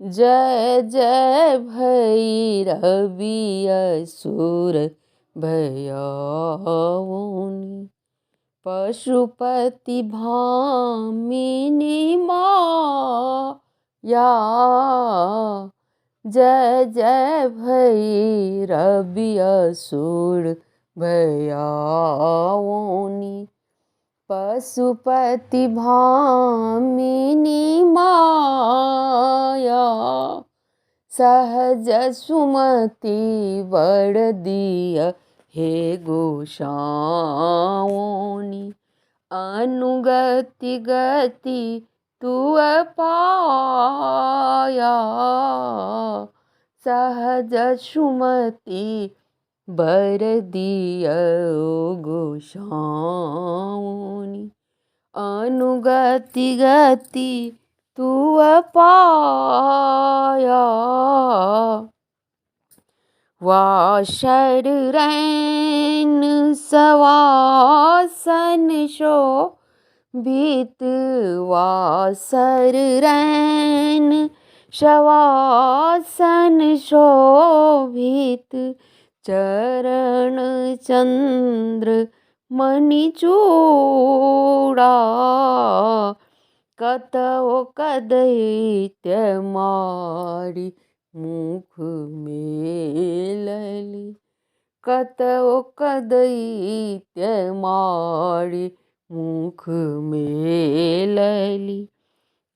जय जय भैरवी असुर भयाउनि पशुपति भामिनी माया। जय जय भैरवी असुर भयाउनि पशुपति भामिनी माया। सहज सुमति बड़ दिया हे गोसाउनि अनुगति गति तू पाया। सहज सुमति बर दिया गोसाउनि अनुगति गति तू पाया। वासर रैन सवासन शोभित वासर रैन शवासन शोभित चरण चंद्र मणिचूड़ा। कतौ कदैत्य मारी मुख मेलली कतौ कदैत्य मारी मुख मेलली।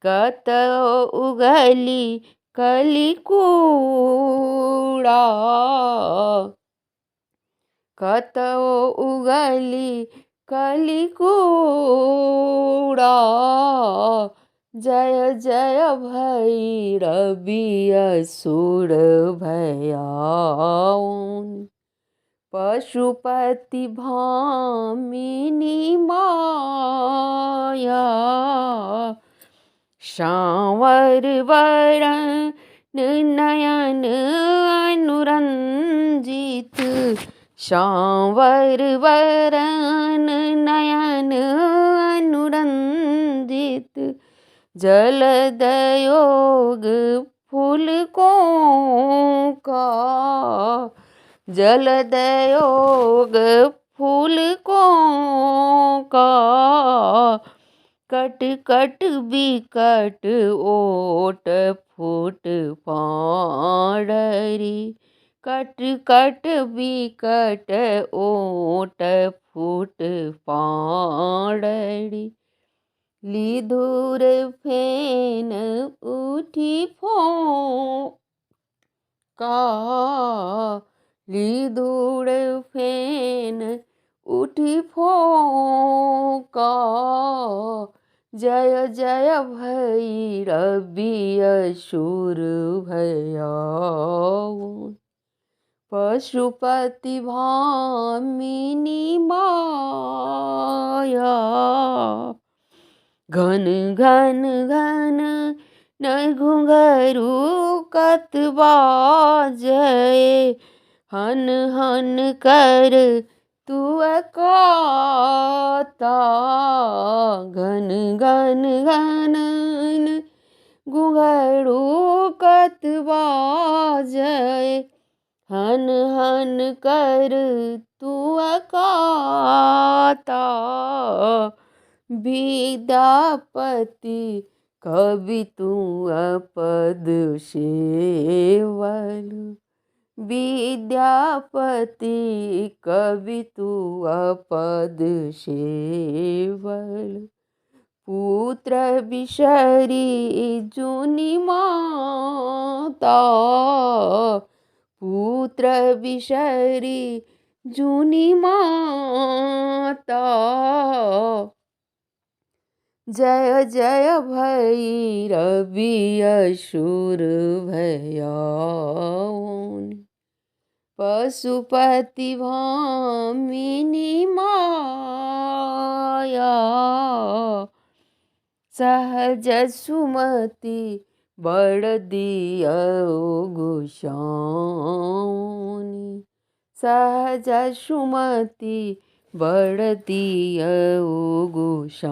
कतौ उगली कलिकूड़ा कतौ उगली कलिकूड़ा। जय जय भैरवी असुर भयाउनि पशुपति भामिनी माया। सांवर वरण नयन अनुरंजित सांवर वरण नयन अनुरंजित जलदयोग फूल को का जलदयोग फूल को का। कट कट बिकट ओट फूट पाडरी कट कट बिकट ओट फूट पाडरी। लिधुर फेन उठी फोका लिधुर फेन उठी फोका। जय जय भैरवी असुर भयाउनि पशुपति भामिनी माया। घन घन घन न घुंघरू कत बाजय हन हन कर तू काता। घन घन घन न घुंघरू कत बाजय हन हन कर तू काता। विद्यापति कवि तू पद सेवल विद्यापति कवि तू पद सेवल। पुत्र बिसरी जुनि माता पुत्र बिसरी जुनि माता। जय जय भैरवी असुर भयाउनि पशुपति भामिनी माया। सहज सुमति बड़ दिया गोसाउनि सहज सुमति बड़ दिया गोसाउनि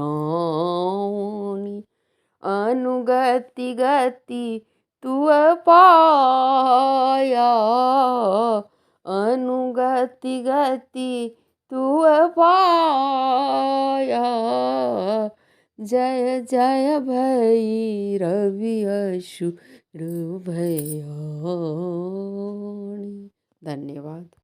अनुगति गति तू पाया, अनुगति गति तू पाया। जय जय भैरवि असुर भयाणी। धन्यवाद।